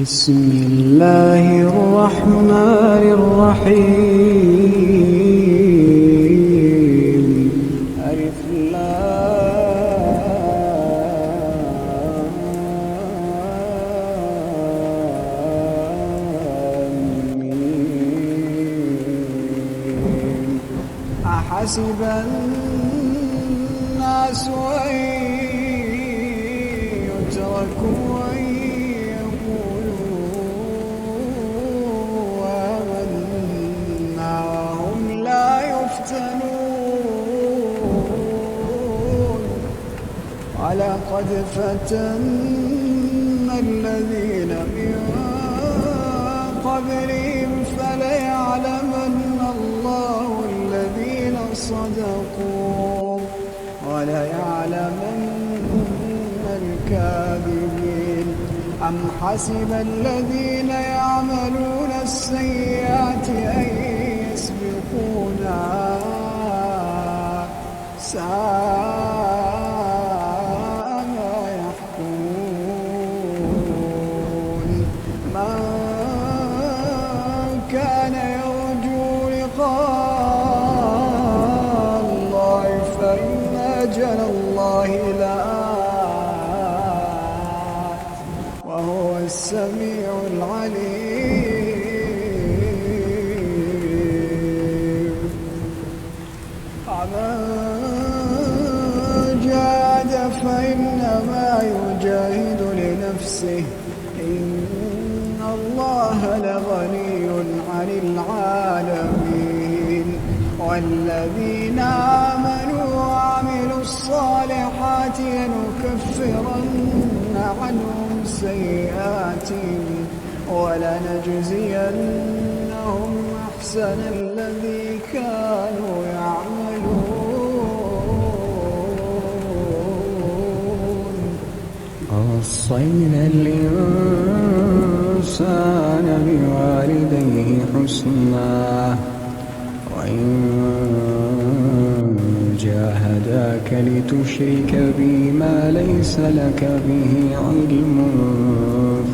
بسم الله الرحمن الرحيم. ألف لام ميم. أحسب الناس أن يتركوا أن يقولوا آمنا وهم لا يفتنون. ولقد فتنا الذين من قبلهم فليعلمن الله الذين صدقوا وليعلمن الكاذبين. أم حسب الذين يعملون السيئات أن يسبقونا ساء ما يحكمون. من كان يرجو لقاء الله فإن أجل الله لآت وهو السميع العليم. ومن جاهد فإنما يجاهد لنفسه إن الله لغني عن العالمين. والذين آمنوا وعملوا الصالحات لنكفرن عنهم سيئاتهم ولنجزينهم أحسن الذي كانوا يعملون. ووصينا الإنسان بوالديه حسنا وإن جاهداك لتشرك بي ما ليس لك به علم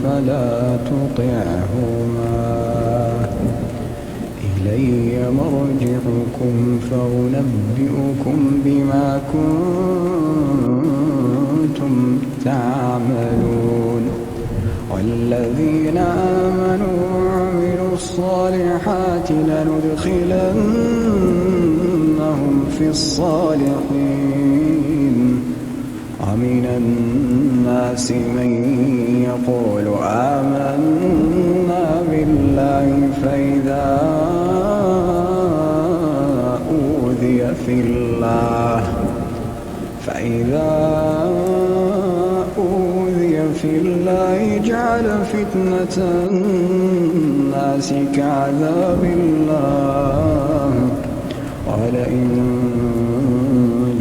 فلا تطعهما إلي مرجعكم فأنبئكم بما كنتم تعملون. والذين آمنوا وعملوا الصالحات لندخلنهم في الصالحين. ومن الناس من يقول آمنا بالله فإذا أوذي في الله جعل فتنة الناس كعذاب الله. ولئن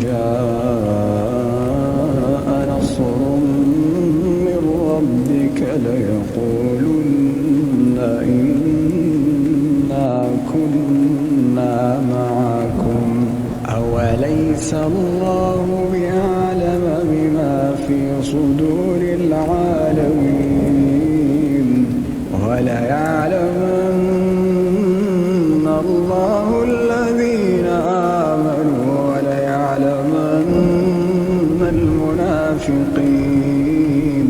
جاء نصر من ربك ليقولن إنا كنا معكم أوليس الله بأعلم بما في صدور العالمين. وليعلمن الله الذين آمنوا وليعلمن المنافقين.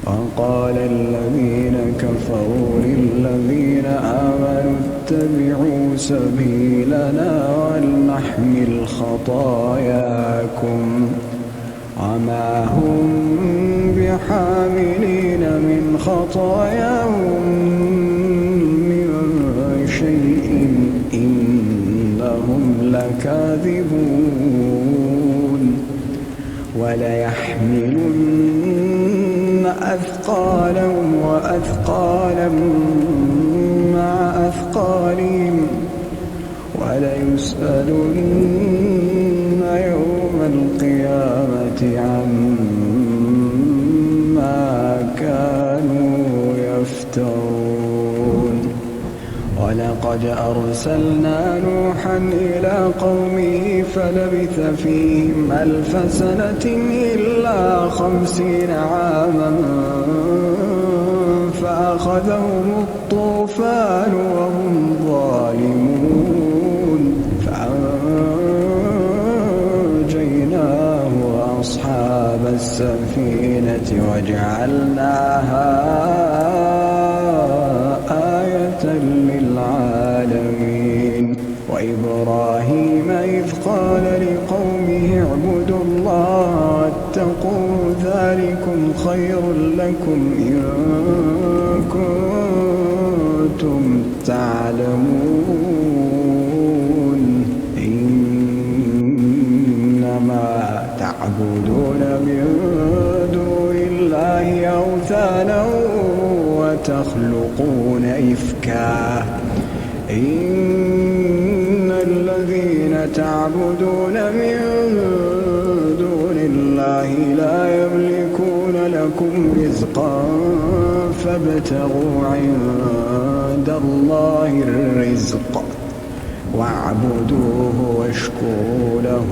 وقال الذين كفروا للذين آمنوا اتبعوا سبيلنا ولنحمل خطاياكم وما هم بحاملين من خطاياهم من شيء إنهم لكاذبون. وليحملن أثقالهم وأثقالا مع أثقالهم وليسألن يوم القيامة عما كانوا يفترون. ولقد أرسلنا نوحا إلى قومه فلبث فيهم 1000 سنة إلا 50 عاما فأخذهم الطوفان وهم ظالمون فأنجيناه وأصحاب السفينة وجعلناها آية للعالمين وإبراهيم إذ قال لقومه اعبدوا الله واتقوا ذلكم خير لكم إن كنتم تعلمون إنما تعبدون من دون الله أوثانا وتخلقون إفكا إن الذين تعبدون من دون الله لا يملكون لكم رزقا فابتغوا عند الله الرزق واعبدوه واشكروا له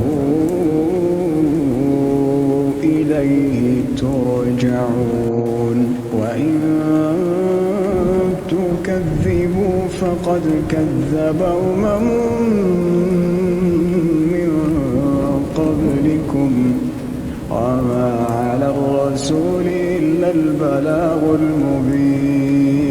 إليه ترجعون وإن تكذبوا فقد كذب أمم من قبلكم وما على الرسول إلا البلاغ المبين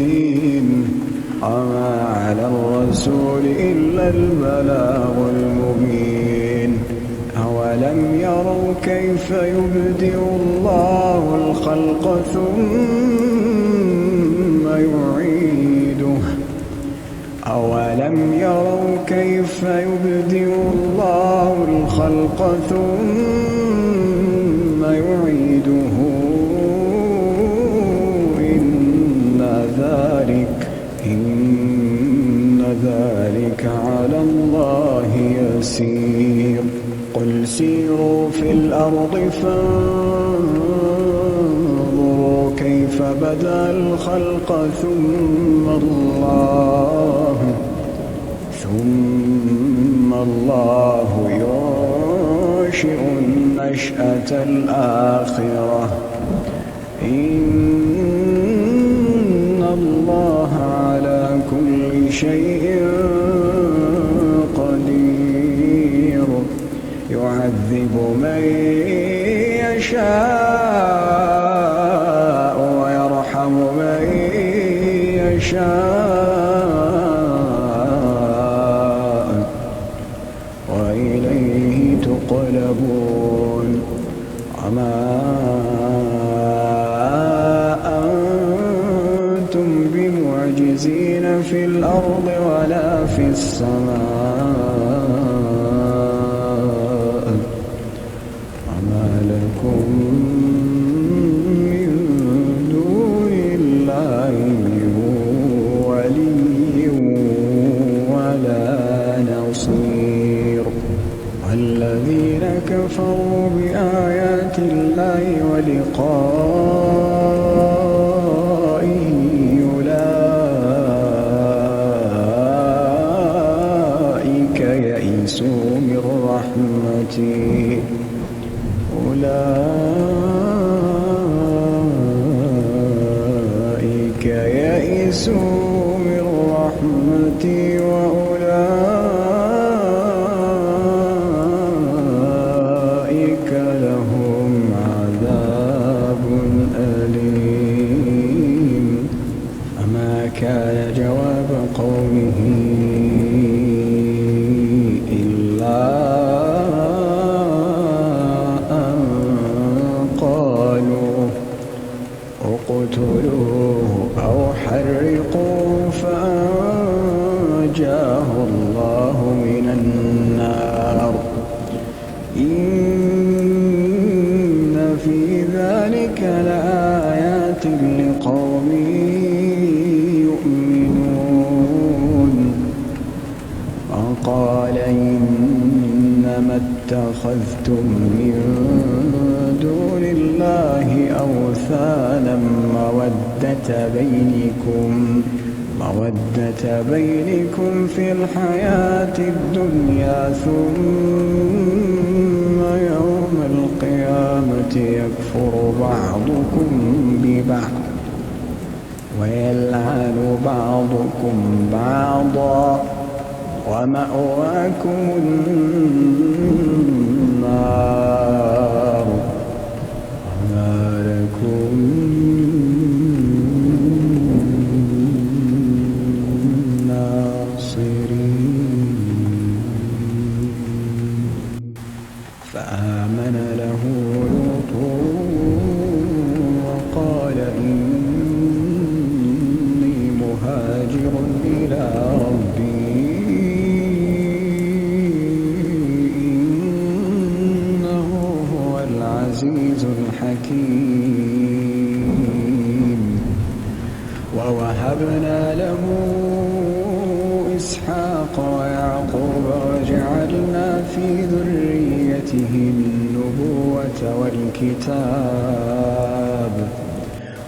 أولم يروا كيف يبدئ الله الخلق ثم يعيده إن ذلك على الله يسير قل سيروا في الأرض فانظروا كيف بدأ الخلق ثم الله ينشئ النشأة الآخرة إن الله على كل شيء قدير يعذب من يشاء ويرحم من يشاء وإليه تقلبون وما أنتم بمعجزين في الأرض ولا في السماء وما لكم من دون الله من ولي ولا نصير والذين كفروا بآيات الله ولقائه أولئك يئسوا من رحمتي وأولئك لهم عذاب أليم فما كان جواب قومه إلا أن قالوا اقتلوه أو حرقوه فأنجاه الله من النار إن في ذلك لآيات لقوم يؤمنون وقال إنما اتخذتم من دون الله أوثانا مودة بينكم في الحياة الدنيا ثم يوم القيامة يكفر بعضكم ببعض ويلعن بعضكم بعضا ومأواكم النار وما لكم من ناصرين. فآمن له لوط وقال إني مهاجر إلى ربي إنه هو العزيز الحكيم. ووهبنا له إسحاق ويعقوب وجعلنا في ذريته النبوة والكتاب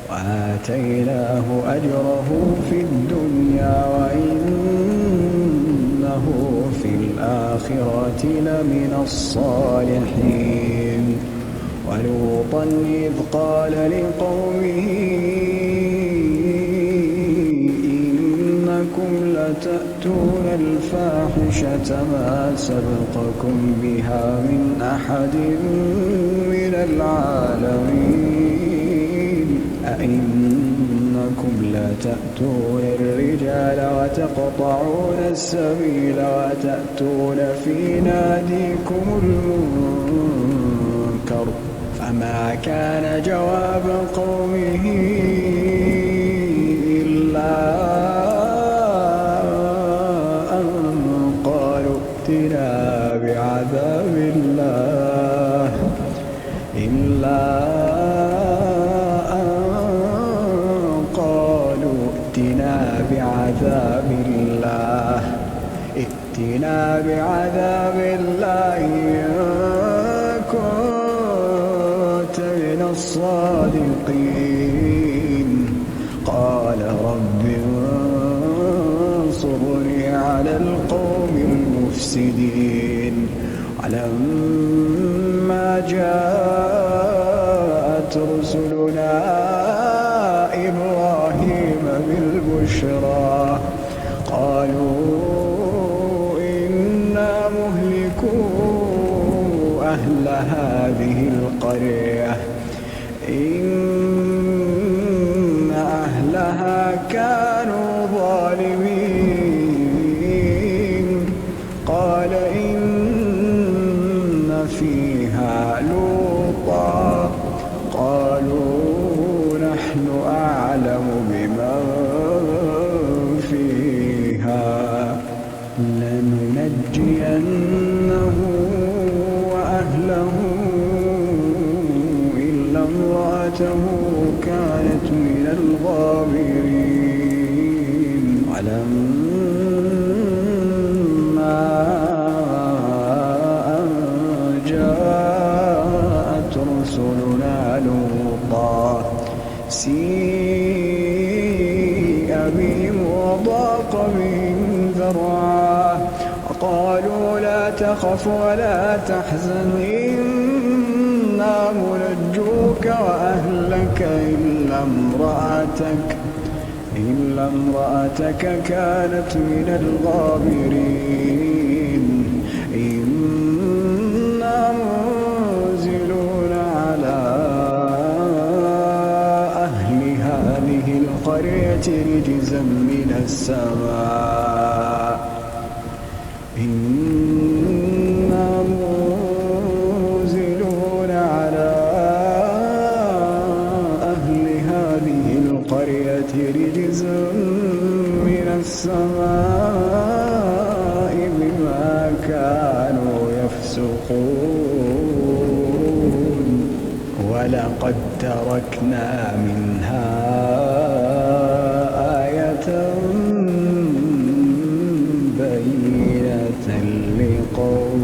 وآتيناه أجره في الدنيا وإنه في الآخرة لمن الصالحين. ولوطا إذ قال لقومه إنكم لتأتون الفاحشة ما سبقكم بها من أحد من العالمين. أئنكم لتأتون الرجال وتقطعون السبيل وتأتون في ناديكم المنكر. فما كان جواب قومه إلا أن قالوا ائتنا بعذاب الله ائتنا بعذاب الله إن كنت من الصادقين. قال رب انصرني على القوم المفسدين. ولما جاءت رسلنا إبراهيم بالبشرى قالوا إنا مهلكو أهل هذه القرية إن أهلها كانوا ظالمين. قال إن فيها لوطا قالوا نحن أعلم بمن فيها لننجينه وأهله إلا امرأته كانت من الغابرين. ولما أن جاءت رسلنا لوطا سيء بهم وضاق بهم ذرعا وقالوا لا تخف ولا تحزن إنا منجوك وأهلك إلا امرأتك كانت من الغابرين. إنا منزلون على أهل هذه القرية رجزا من السماء. إنا منزلون على أهل هذه القرية رجزا من السماء بما كانوا يفسقون. ولقد تركنا منها آية بينة لقوم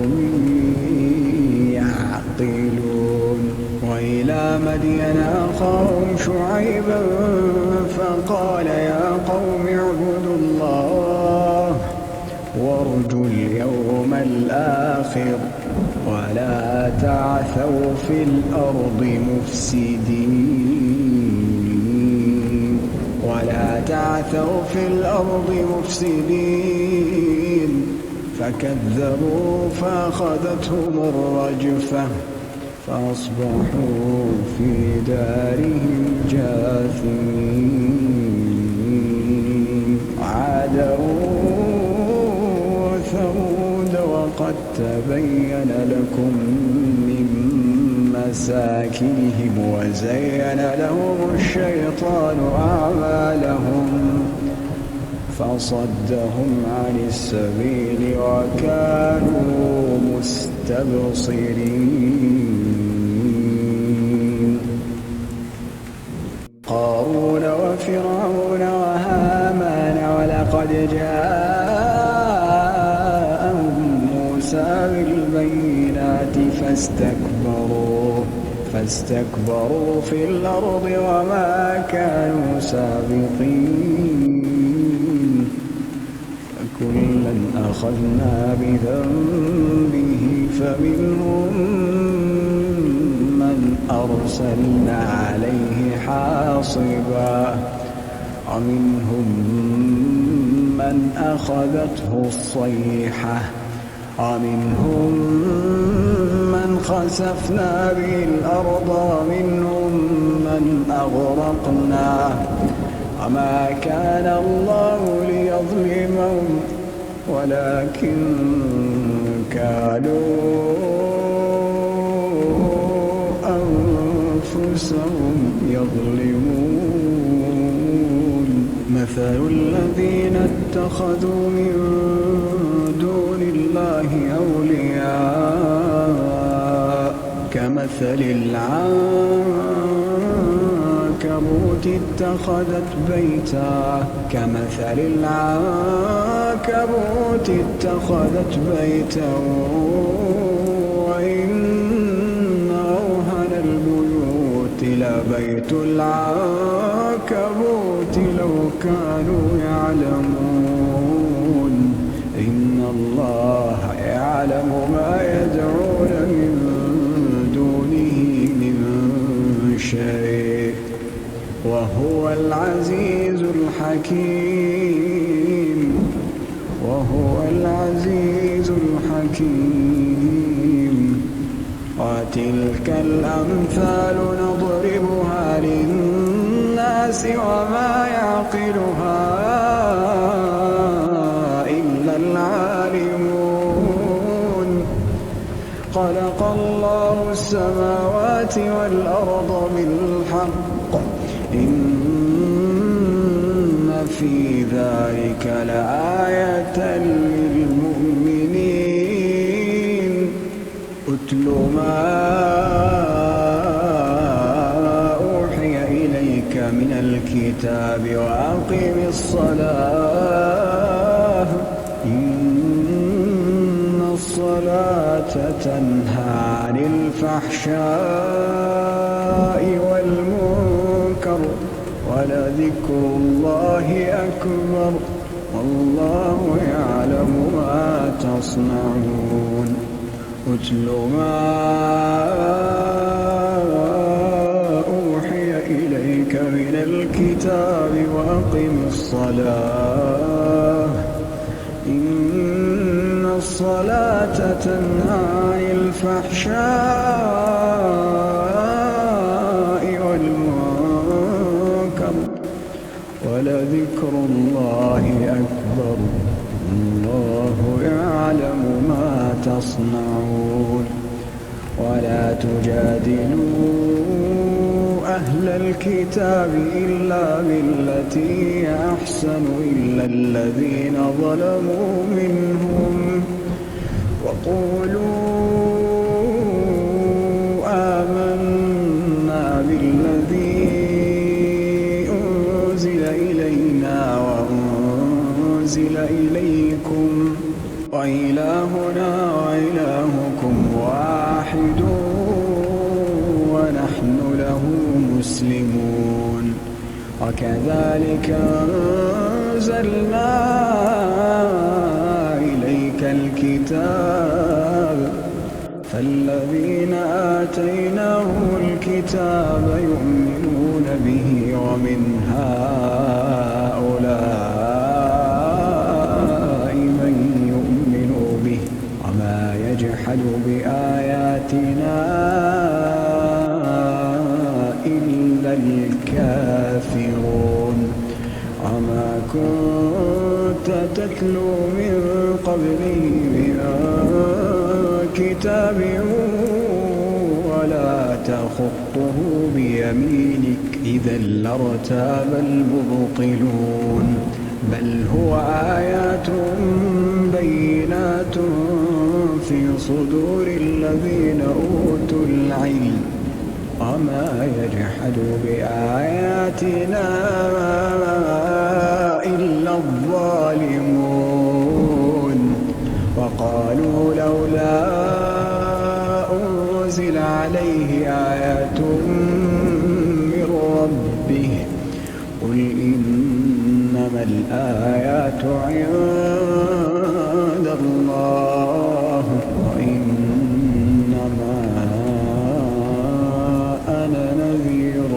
يعقلون. وإلى مدين أخاهم شعيبا فقال يا قوم اعبدوا الله وارجوا اليوم الآخر ولا تعثوا في الأرض مفسدين ولا فتعثوا في الأرض مفسدين فكذبوا فأخذتهم الرجفة فأصبحوا في دارهم جاثمين عادا وثمود وقد تبين لكم من مساكنهم وزين لهم الشيطان أعمالهم فصدهم عن السبيل وكانوا مستبصرين قارون وفرعون وهامان ولقد جاءهم موسى بالبينات فاستكبروا في الأرض وما كانوا سابقين فكلا أخذنا بذنبه فمنهم من أرسلنا عليه حاصبا ومنهم من أخذته الصيحة ومنهم من خسفنا به الأرض ومنهم من أغرقنا وما كان الله ليظلمهم ولكن كانوا أنفسهم يظلمون مثل الذين اتخذوا من دون الله أولياء كمثل العنكبوت اتخذت بيتا وإن أوهن البيوت لبيت العنكبوت لو كانوا يعلمون إن الله يعلم ما يدعون من دونه من شيء وهو العزيز الحكيم وتلك الأمثال نضربها للناس وما يعقلها إلا العالمون خلق الله السماوات والأرض بالحق إن في ذلك لآية للمؤمنين أتل ما أوحي إليك من الكتاب وأقم الصلاة إن الصلاة تنهى عن الفحشاء والمنكر ولذكر الله أكبر والله يعلم ما تصنعون أتل ما أوحي إليك من الكتاب وأقم الصلاة إن الصلاة تنهى عن الفحشاء والمنكر ولذكر الله أكبر الله يعلم ما تصنعون ولا تجادلوا أهل الكتاب إلا بالتي أحسن إلا الذين ظلموا منهم وقولوا آمنا بالذي أنزل إلينا وأنزل إليكم وإلهنا وإلهكم واحد ونحن له مسلمون وكذلك أنزلنا إليك الكتاب فالذين آتيناهم الكتاب يؤمنون به ومن هؤلاء كنت تتلو من قبله من كتاب ولا تخطه بيمينك إذا لارتاب المبطلون بل هو آيات بينات في صدور الذين أوتوا العلم وما يجحد بآياتنا إلا الظالمون وقالوا لولا أنزل عليه آيات من ربه قل إنما الآيات عند الله وإنما أنا نذير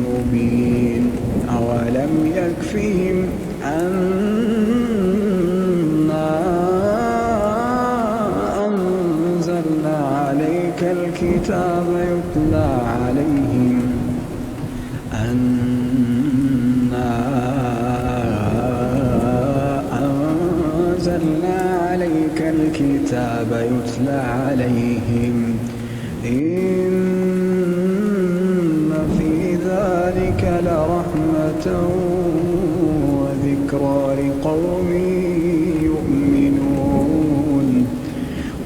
مبين أولم يكفهم أنا أنزلنا عليك الكتاب يتلى عليهم أنزلنا عليك الكتاب يتلى عليهم إن في ذلك لرحمة وذكرى لقوم يؤمنون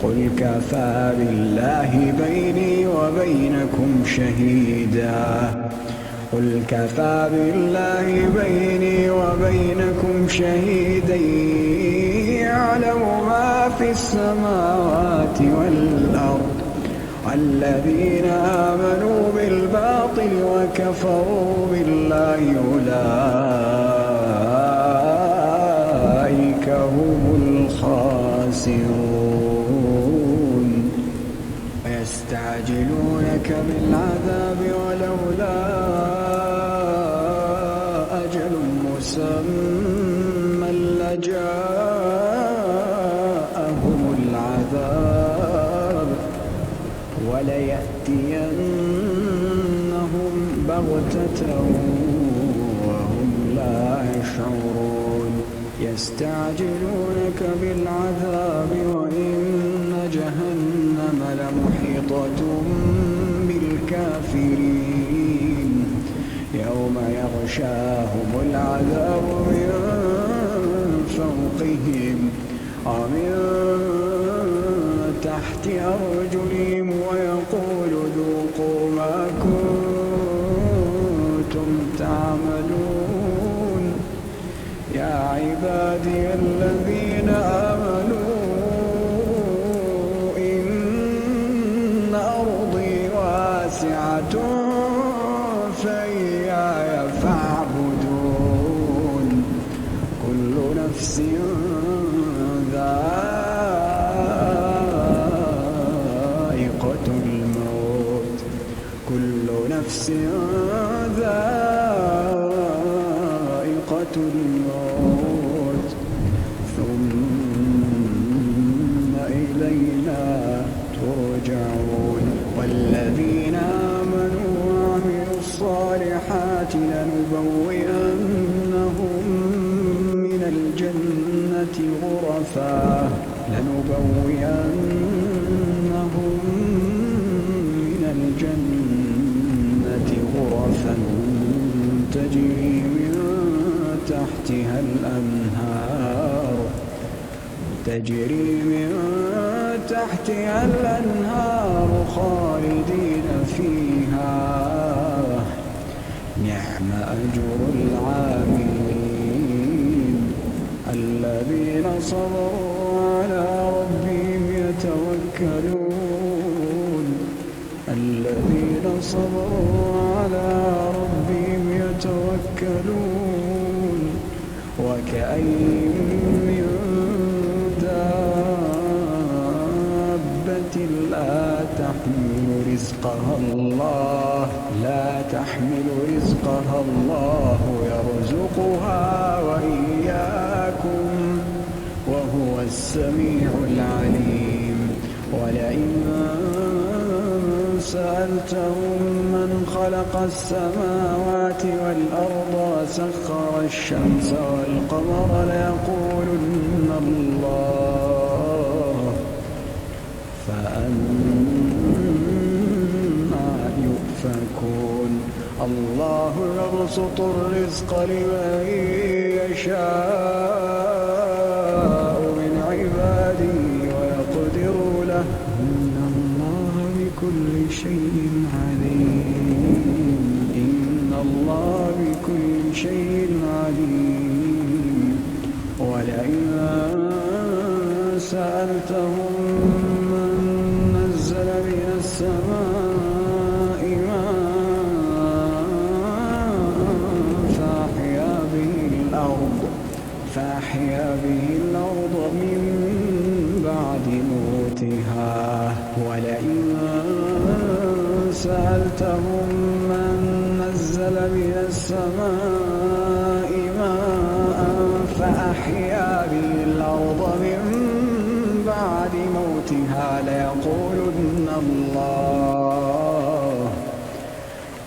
قل كفى بالله بيني وبينكم شهيدا قل كفى بالله بيني وبينكم شهيدا يعلم ما في السماوات والأرض والذين آمنوا بالباطل وكفروا بالله أولئك هم الخاسرون ويستعجلونك بالعذاب ولولا أجل مسمى لجاءهم العذاب وليأتينهم بغتة وهم لا يشعرون يستعجلونك بالعذاب وإن جهنم لمحيطة بالكافرين يوم يغشاهم العذاب من فوقهم ومن تحت أرجلهم ويقول ذوقوا ما كنتم تعملون يا عبادي الذين آمنوا إن أرضي واسعة فإياي فاعبدون كل نفس ذائقة الموت كل نفس ذائقة الموت ثم إلينا ترجعون والذين آمنوا وعملوا الصالحات لنبوئنهم من الجنة غرفا تجري من تحتها الأنهار خالدين فيها نعم أجر العاملين الذين صبروا على ربهم يتوكلون وكأين من دابة لا تحمل رزقها الله يرزقها وإياكم وهو السميع العليم ولئن سألتهم من خلق السماوات والأرض وسخر الشمس والقمر ليقولن الله فأنى يؤفكون الله يبسط الرزق لمن يشاء من عباده ويقدر له إن الله بكل شيء عليم إن الله بكل شيء عليم ولئن سألتهم من نزل من السماء فأحيا به الأرض من بعد موتها ولئن سألتهم من نزل من السماء ماء فأحيا به الأرض من بعد موتها ليقولن الله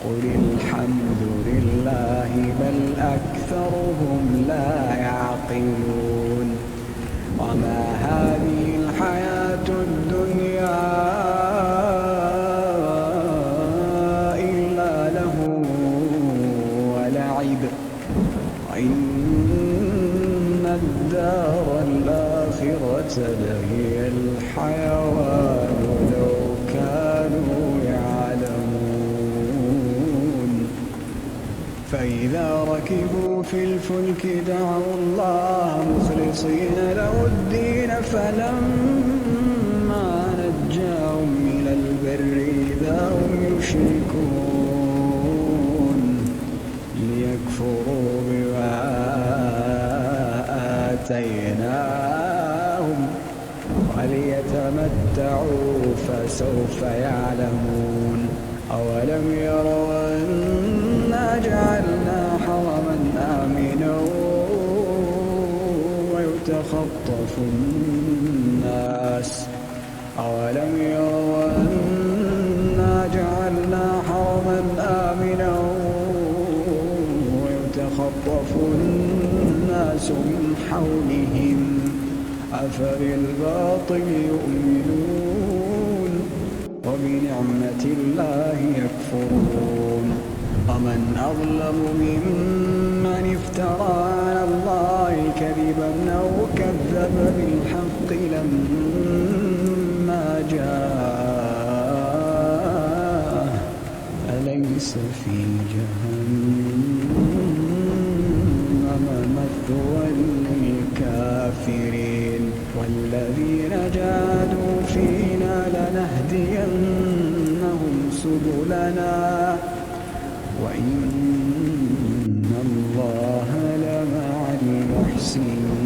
قل الحمد لله بل أكثرهم لا يعقلون وما هذه الحياة الدنيا إلا له ولعب وإن الدار الآخرة لهي الحيوان لو كانوا يعلمون فإذا ركبوا في الفلك دعوا الله مخلصين له الدين فلما نجاهم إلى البر إذا هم يشركون ليكفروا بما آتيناهم وليتمتعوا فسوف يعلمون أولم يروا أنا جعلنا حرما آمنا ويتخطف الناس أولم يروا أنا جعلنا حرما آمنا ويتخطف الناس من حولهم أفبالباطل يؤمنون وبنعمة الله يكفرون ومن أظلم ممن افترى على الله كذبا أو كذب بالحق لما جاءه أليس في جهنم مثوى للكافرين والذين جاهدوا فينا لنهدينهم سبلنا وإن الله لمع المحسنين